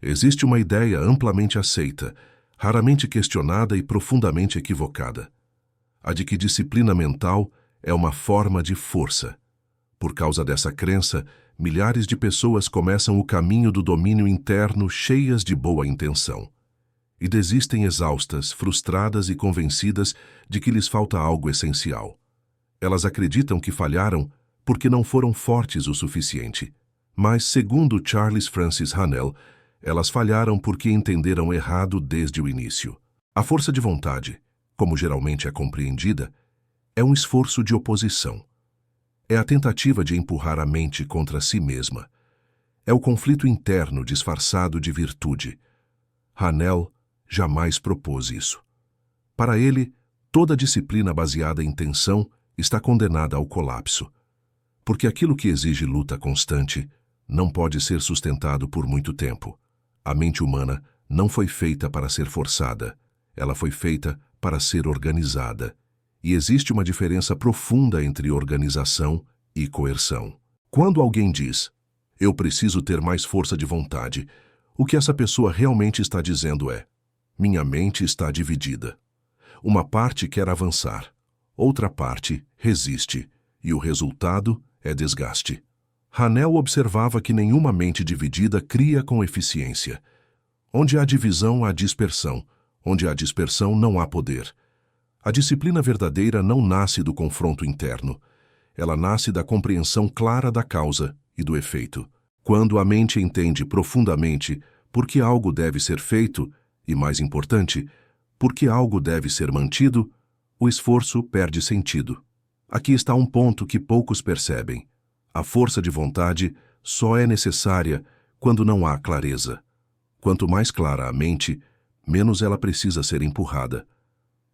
Existe uma ideia amplamente aceita, raramente questionada e profundamente equivocada: a de que disciplina mental é uma forma de força. Por causa dessa crença, milhares de pessoas começam o caminho do domínio interno cheias de boa intenção e desistem exaustas, frustradas e convencidas de que lhes falta algo essencial. Elas acreditam que falharam porque não foram fortes o suficiente. Mas, segundo Charles Francis Hanel, elas falharam porque entenderam errado desde o início. A força de vontade, como geralmente é compreendida, é um esforço de oposição. É a tentativa de empurrar a mente contra si mesma. É o conflito interno disfarçado de virtude. Hanel jamais propôs isso. Para ele, toda disciplina baseada em tensão está condenada ao colapso, porque aquilo que exige luta constante não pode ser sustentado por muito tempo. A mente humana não foi feita para ser forçada, ela foi feita para ser organizada. E existe uma diferença profunda entre organização e coerção. Quando alguém diz, "Eu preciso ter mais força de vontade", o que essa pessoa realmente está dizendo é, "Minha mente está dividida. Uma parte quer avançar, outra parte resiste, e o resultado é desgaste." Hanel observava que nenhuma mente dividida cria com eficiência. Onde há divisão, há dispersão. Onde há dispersão, não há poder. A disciplina verdadeira não nasce do confronto interno. Ela nasce da compreensão clara da causa e do efeito. Quando a mente entende profundamente por que algo deve ser feito, e mais importante, por que algo deve ser mantido, o esforço perde sentido. Aqui está um ponto que poucos percebem. A força de vontade só é necessária quando não há clareza. Quanto mais clara a mente, menos ela precisa ser empurrada.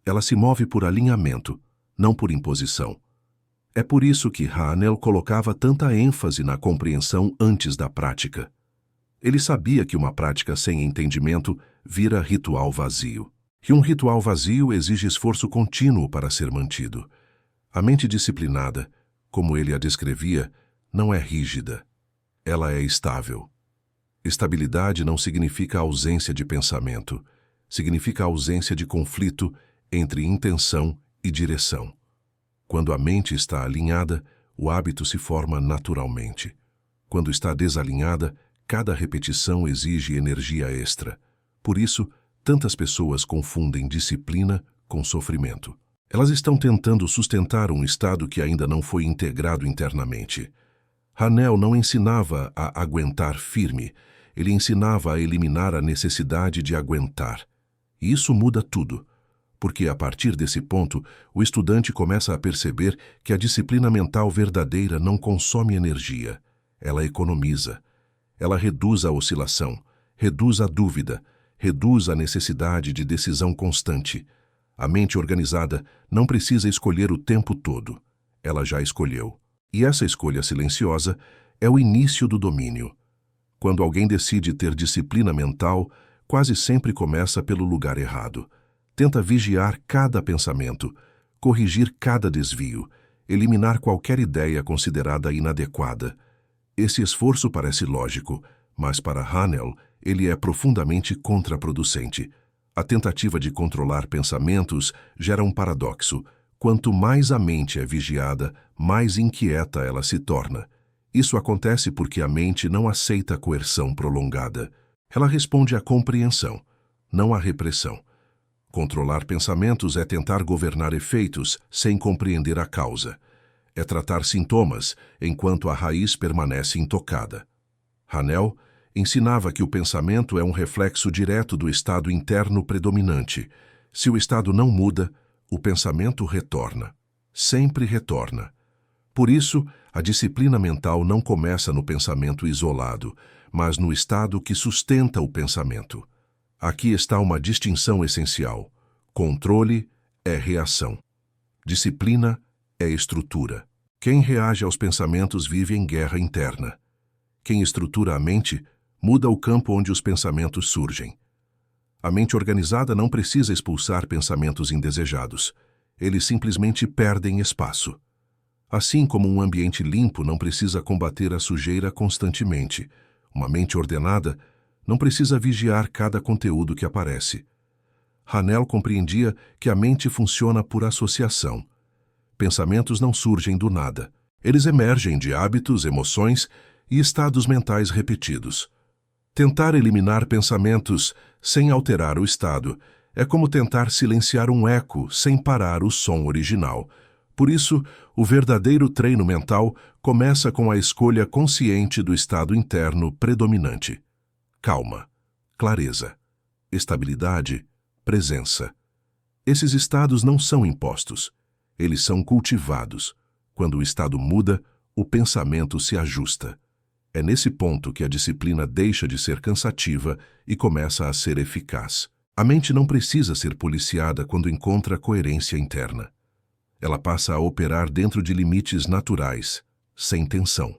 Ela se move por alinhamento, não por imposição. É por isso que Hanel colocava tanta ênfase na compreensão antes da prática. Ele sabia que uma prática sem entendimento vira ritual vazio. E um ritual vazio exige esforço contínuo para ser mantido. A mente disciplinada, como ele a descrevia, não é rígida. Ela é estável. Estabilidade não significa ausência de pensamento. Significa ausência de conflito entre intenção e direção. Quando a mente está alinhada, o hábito se forma naturalmente. Quando está desalinhada, cada repetição exige energia extra. Por isso, tantas pessoas confundem disciplina com sofrimento. Elas estão tentando sustentar um estado que ainda não foi integrado internamente. Hanel não ensinava a aguentar firme, ele ensinava a eliminar a necessidade de aguentar. E isso muda tudo, porque a partir desse ponto, o estudante começa a perceber que a disciplina mental verdadeira não consome energia, ela economiza. Ela reduz a oscilação, reduz a dúvida, reduz a necessidade de decisão constante. A mente organizada não precisa escolher o tempo todo, ela já escolheu. E essa escolha silenciosa é o início do domínio. Quando alguém decide ter disciplina mental, quase sempre começa pelo lugar errado. Tenta vigiar cada pensamento, corrigir cada desvio, eliminar qualquer ideia considerada inadequada. Esse esforço parece lógico, mas para Hanel, ele é profundamente contraproducente. A tentativa de controlar pensamentos gera um paradoxo. Quanto mais a mente é vigiada, mais inquieta ela se torna. Isso acontece porque a mente não aceita a coerção prolongada. Ela responde à compreensão, não à repressão. Controlar pensamentos é tentar governar efeitos sem compreender a causa. É tratar sintomas enquanto a raiz permanece intocada. Hanel ensinava que o pensamento é um reflexo direto do estado interno predominante. Se o estado não muda, o pensamento retorna. Sempre retorna. Por isso, a disciplina mental não começa no pensamento isolado, mas no estado que sustenta o pensamento. Aqui está uma distinção essencial. Controle é reação. Disciplina é estrutura. Quem reage aos pensamentos vive em guerra interna. Quem estrutura a mente muda o campo onde os pensamentos surgem. A mente organizada não precisa expulsar pensamentos indesejados. Eles simplesmente perdem espaço. Assim como um ambiente limpo não precisa combater a sujeira constantemente, uma mente ordenada Não precisa vigiar cada conteúdo que aparece. Hanel compreendia que a mente funciona por associação. Pensamentos não surgem do nada. Eles emergem de hábitos, emoções e estados mentais repetidos. Tentar eliminar pensamentos sem alterar o estado é como tentar silenciar um eco sem parar o som original. Por isso, o verdadeiro treino mental começa com a escolha consciente do estado interno predominante. Calma, clareza, estabilidade, presença. Esses estados não são impostos. Eles são cultivados. Quando o estado muda, o pensamento se ajusta. É nesse ponto que a disciplina deixa de ser cansativa e começa a ser eficaz. A mente não precisa ser policiada quando encontra coerência interna. Ela passa a operar dentro de limites naturais, sem tensão.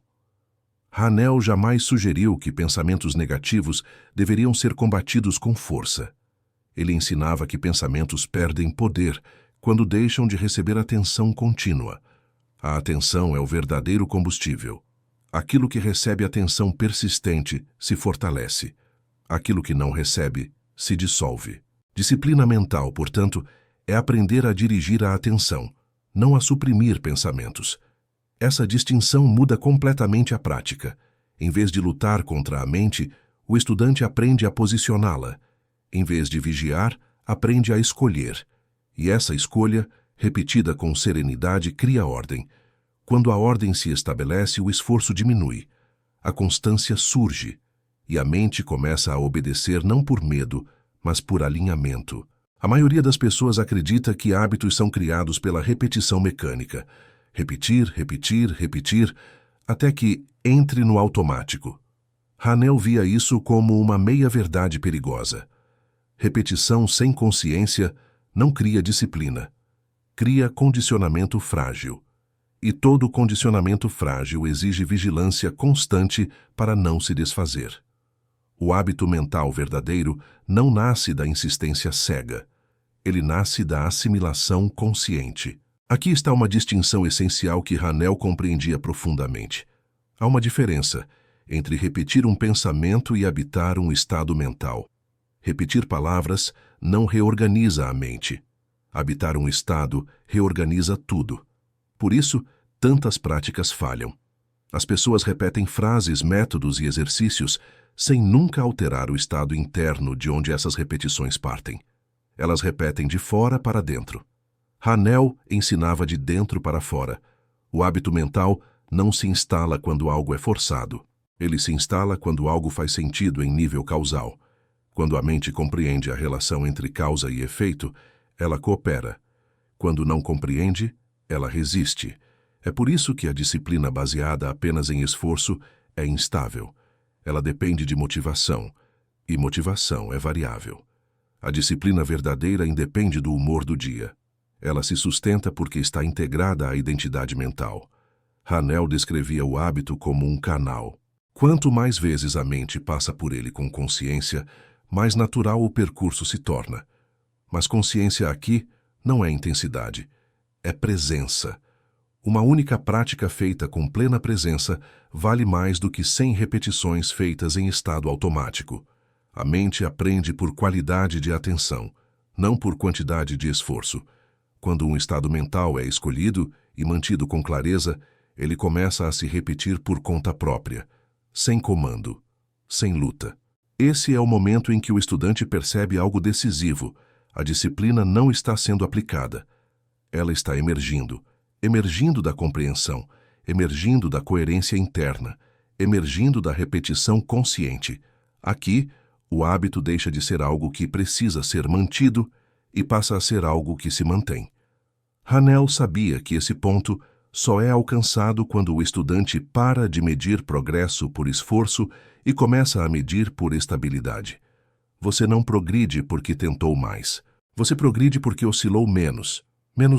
Hanel jamais sugeriu que pensamentos negativos deveriam ser combatidos com força. Ele ensinava que pensamentos perdem poder quando deixam de receber atenção contínua. A atenção é o verdadeiro combustível. Aquilo que recebe atenção persistente se fortalece. Aquilo que não recebe se dissolve. Disciplina mental, portanto, é aprender a dirigir a atenção, não a suprimir pensamentos. Essa distinção muda completamente a prática. Em vez de lutar contra a mente, o estudante aprende a posicioná-la. Em vez de vigiar, aprende a escolher. E essa escolha, repetida com serenidade, cria ordem. Quando a ordem se estabelece, o esforço diminui. A constância surge. E a mente começa a obedecer não por medo, mas por alinhamento. A maioria das pessoas acredita que hábitos são criados pela repetição mecânica. Repetir, repetir, repetir, até que entre no automático. Hanel via isso como uma meia-verdade perigosa. Repetição sem consciência não cria disciplina. Cria condicionamento frágil. E todo condicionamento frágil exige vigilância constante para não se desfazer. O hábito mental verdadeiro não nasce da insistência cega. Ele nasce da assimilação consciente. Aqui está uma distinção essencial que Hanel compreendia profundamente. Há uma diferença entre repetir um pensamento e habitar um estado mental. Repetir palavras não reorganiza a mente. Habitar um estado reorganiza tudo. Por isso, tantas práticas falham. As pessoas repetem frases, métodos e exercícios sem nunca alterar o estado interno de onde essas repetições partem. Elas repetem de fora para dentro. Hanel ensinava de dentro para fora. O hábito mental não se instala quando algo é forçado. Ele se instala quando algo faz sentido em nível causal. Quando a mente compreende a relação entre causa e efeito, ela coopera. Quando não compreende, ela resiste. É por isso que a disciplina baseada apenas em esforço é instável. Ela depende de motivação, e motivação é variável. A disciplina verdadeira independe do humor do dia. Ela se sustenta porque está integrada à identidade mental. Hanel descrevia o hábito como um canal. Quanto mais vezes a mente passa por ele com consciência, mais natural o percurso se torna. Mas consciência aqui não é intensidade, é presença. Uma única prática feita com plena presença vale mais do que 100 repetições feitas em estado automático. A mente aprende por qualidade de atenção, não por quantidade de esforço. Quando um estado mental é escolhido e mantido com clareza, ele começa a se repetir por conta própria, sem comando, sem luta. Esse é o momento em que o estudante percebe algo decisivo. A disciplina não está sendo aplicada. Ela está emergindo da compreensão, emergindo da coerência interna, emergindo da repetição consciente. Aqui, o hábito deixa de ser algo que precisa ser mantido e passa a ser algo que se mantém. Hanel sabia que esse ponto só é alcançado quando o estudante para de medir progresso por esforço e começa a medir por estabilidade. Você não progride porque tentou mais. Você progride porque oscilou menos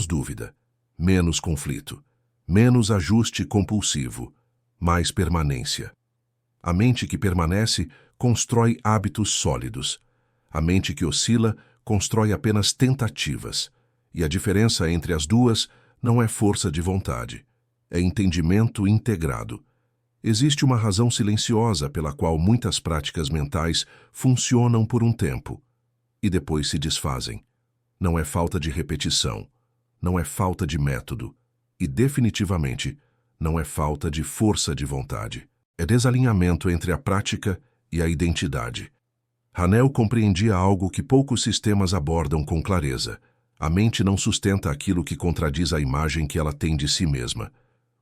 dúvida, menos conflito, menos ajuste compulsivo, mais permanência. A mente que permanece constrói hábitos sólidos. A mente que oscila constrói apenas tentativas. E a diferença entre as duas não é força de vontade, é entendimento integrado. Existe uma razão silenciosa pela qual muitas práticas mentais funcionam por um tempo e depois se desfazem. Não é falta de repetição, não é falta de método e, definitivamente, não é falta de força de vontade. É desalinhamento entre a prática e a identidade. Hanel compreendia algo que poucos sistemas abordam com clareza. A mente não sustenta aquilo que contradiz a imagem que ela tem de si mesma.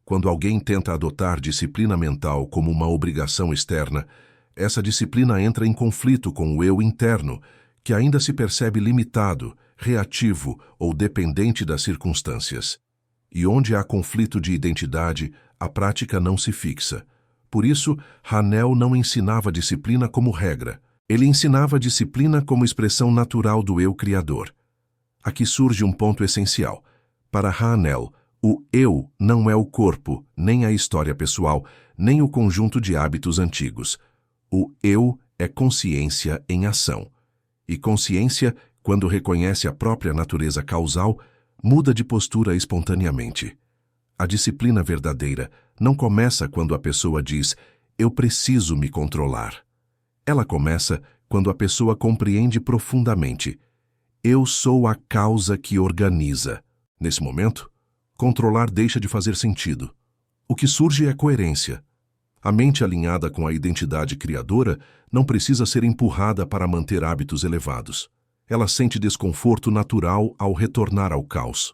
Quando alguém tenta adotar disciplina mental como uma obrigação externa, essa disciplina entra em conflito com o eu interno, que ainda se percebe limitado, reativo ou dependente das circunstâncias. E onde há conflito de identidade, a prática não se fixa. Por isso, Hanel não ensinava disciplina como regra. Ele ensinava disciplina como expressão natural do eu criador. Aqui surge um ponto essencial. Para Hanel, o eu não é o corpo, nem a história pessoal, nem o conjunto de hábitos antigos. O eu é consciência em ação. E consciência, quando reconhece a própria natureza causal, muda de postura espontaneamente. A disciplina verdadeira não começa quando a pessoa diz, eu preciso me controlar. Ela começa quando a pessoa compreende profundamente, eu sou a causa que organiza. Nesse momento, controlar deixa de fazer sentido. O que surge é coerência. A mente alinhada com a identidade criadora não precisa ser empurrada para manter hábitos elevados. Ela sente desconforto natural ao retornar ao caos.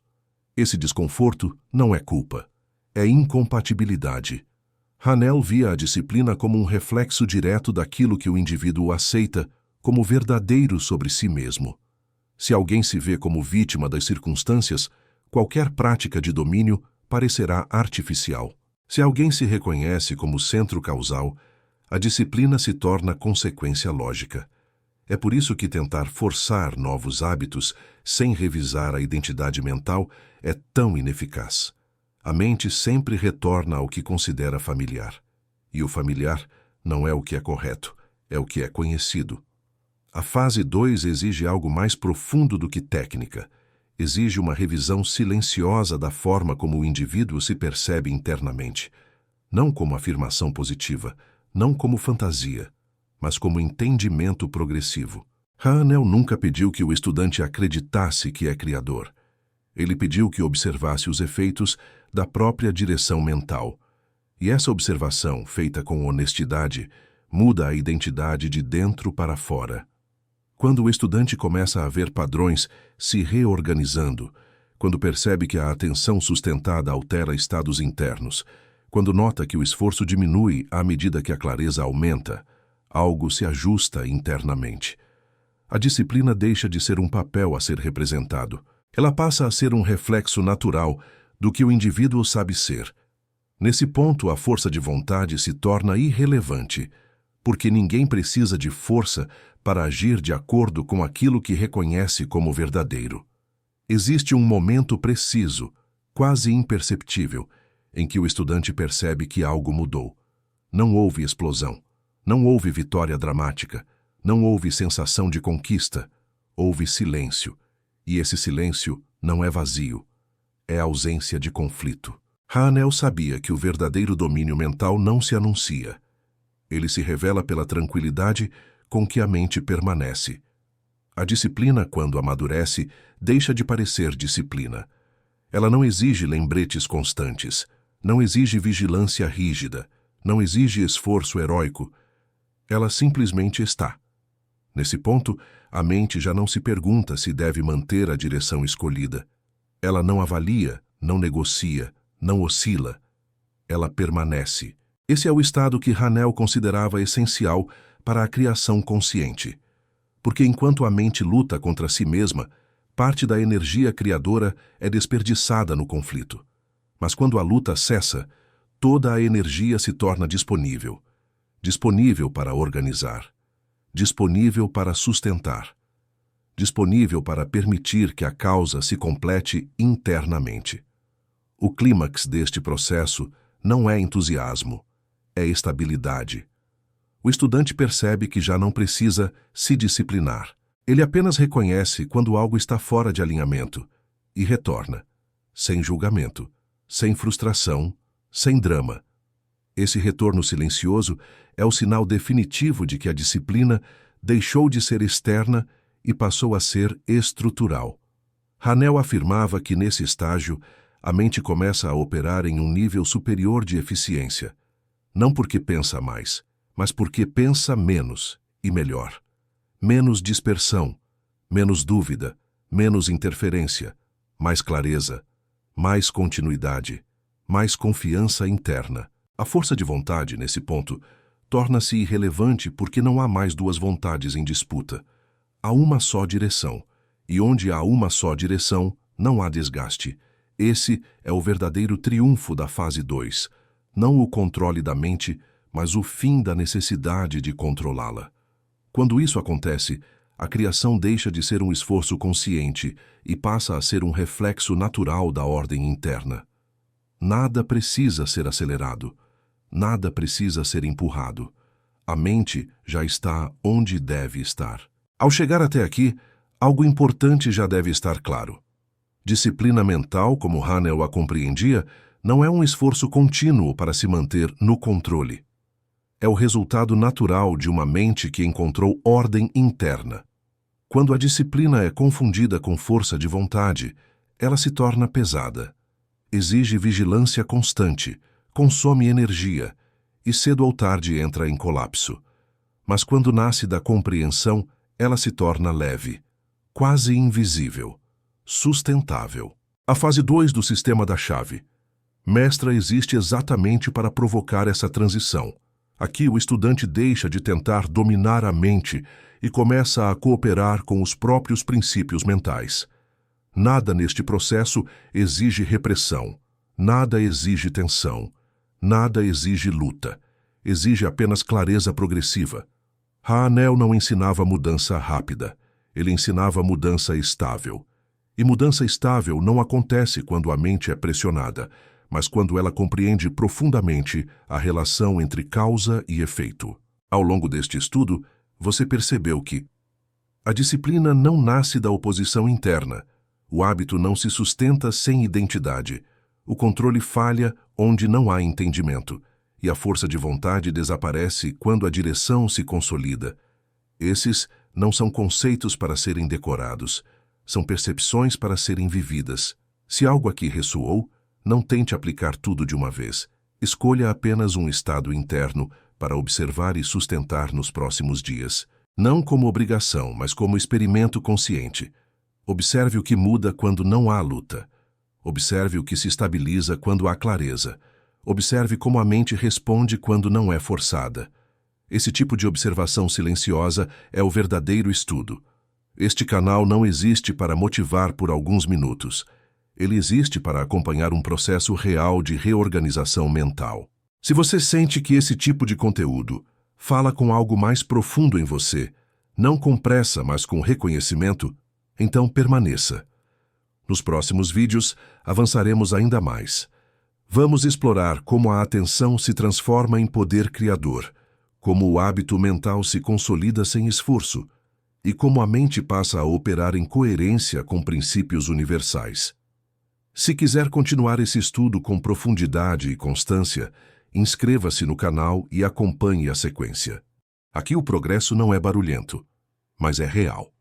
Esse desconforto não é culpa, é incompatibilidade. Hanel via a disciplina como um reflexo direto daquilo que o indivíduo aceita como verdadeiro sobre si mesmo. Se alguém se vê como vítima das circunstâncias, qualquer prática de domínio parecerá artificial. Se alguém se reconhece como centro causal, a disciplina se torna consequência lógica. É por isso que tentar forçar novos hábitos sem revisar a identidade mental é tão ineficaz. A mente sempre retorna ao que considera familiar. E o familiar não é o que é correto, é o que é conhecido. A fase 2 exige algo mais profundo do que técnica. Exige uma revisão silenciosa da forma como o indivíduo se percebe internamente. Não como afirmação positiva, não como fantasia, mas como entendimento progressivo. Hanel nunca pediu que o estudante acreditasse que é criador. Ele pediu que observasse os efeitos da própria direção mental. E essa observação, feita com honestidade, muda a identidade de dentro para fora. Quando o estudante começa a ver padrões se reorganizando, quando percebe que a atenção sustentada altera estados internos, quando nota que o esforço diminui à medida que a clareza aumenta, algo se ajusta internamente. A disciplina deixa de ser um papel a ser representado. Ela passa a ser um reflexo natural do que o indivíduo sabe ser. Nesse ponto, a força de vontade se torna irrelevante, porque ninguém precisa de força para agir de acordo com aquilo que reconhece como verdadeiro. Existe um momento preciso, quase imperceptível, em que o estudante percebe que algo mudou. Não houve explosão, não houve vitória dramática, não houve sensação de conquista, houve silêncio. E esse silêncio não é vazio, é ausência de conflito. Hanel sabia que o verdadeiro domínio mental não se anuncia. Ele se revela pela tranquilidade com que a mente permanece. A disciplina, quando amadurece, deixa de parecer disciplina. Ela não exige lembretes constantes, não exige vigilância rígida, não exige esforço heróico. Ela simplesmente está. Nesse ponto, a mente já não se pergunta se deve manter a direção escolhida. Ela não avalia, não negocia, não oscila. Ela permanece. Esse é o estado que Hanel considerava essencial para a criação consciente. Porque enquanto a mente luta contra si mesma, parte da energia criadora é desperdiçada no conflito. Mas quando a luta cessa, toda a energia se torna disponível. Disponível para organizar. Disponível para sustentar. Disponível para permitir que a causa se complete internamente. O clímax deste processo não é entusiasmo, é estabilidade. O estudante percebe que já não precisa se disciplinar. Ele apenas reconhece quando algo está fora de alinhamento e retorna, sem julgamento, sem frustração, sem drama. Esse retorno silencioso é o sinal definitivo de que a disciplina deixou de ser externa e passou a ser estrutural. Hanel afirmava que, nesse estágio, a mente começa a operar em um nível superior de eficiência, não porque pensa mais, mas porque pensa menos e melhor. Menos dispersão, menos dúvida, menos interferência, mais clareza, mais continuidade, mais confiança interna. A força de vontade, nesse ponto, torna-se irrelevante porque não há mais duas vontades em disputa. Há uma só direção, e onde há uma só direção, não há desgaste. Esse é o verdadeiro triunfo da fase 2, não o controle da mente, mas o fim da necessidade de controlá-la. Quando isso acontece, a criação deixa de ser um esforço consciente e passa a ser um reflexo natural da ordem interna. Nada precisa ser acelerado. Nada precisa ser empurrado. A mente já está onde deve estar. Ao chegar até aqui, algo importante já deve estar claro. Disciplina mental, como Hanel a compreendia, não é um esforço contínuo para se manter no controle. É o resultado natural de uma mente que encontrou ordem interna. Quando a disciplina é confundida com força de vontade, ela se torna pesada. Exige vigilância constante, consome energia e cedo ou tarde entra em colapso. Mas quando nasce da compreensão, ela se torna leve, quase invisível, sustentável. A fase 2 do sistema da chave. Mestra existe exatamente para provocar essa transição. Aqui o estudante deixa de tentar dominar a mente e começa a cooperar com os próprios princípios mentais. Nada neste processo exige repressão, nada exige tensão. Nada exige luta, exige apenas clareza progressiva. Hanel não ensinava mudança rápida, ele ensinava mudança estável. E mudança estável não acontece quando a mente é pressionada, mas quando ela compreende profundamente a relação entre causa e efeito. Ao longo deste estudo, você percebeu que a disciplina não nasce da oposição interna, o hábito não se sustenta sem identidade, o controle falha onde não há entendimento, e a força de vontade desaparece quando a direção se consolida. Esses não são conceitos para serem decorados, são percepções para serem vividas. Se algo aqui ressoou, não tente aplicar tudo de uma vez. Escolha apenas um estado interno para observar e sustentar nos próximos dias. Não como obrigação, mas como experimento consciente. Observe o que muda quando não há luta. Observe o que se estabiliza quando há clareza. Observe como a mente responde quando não é forçada. Esse tipo de observação silenciosa é o verdadeiro estudo. Este canal não existe para motivar por alguns minutos. Ele existe para acompanhar um processo real de reorganização mental. Se você sente que esse tipo de conteúdo fala com algo mais profundo em você, não com pressa, mas com reconhecimento, então permaneça. Nos próximos vídeos, avançaremos ainda mais. Vamos explorar como a atenção se transforma em poder criador, como o hábito mental se consolida sem esforço e como a mente passa a operar em coerência com princípios universais. Se quiser continuar esse estudo com profundidade e constância, inscreva-se no canal e acompanhe a sequência. Aqui o progresso não é barulhento, mas é real.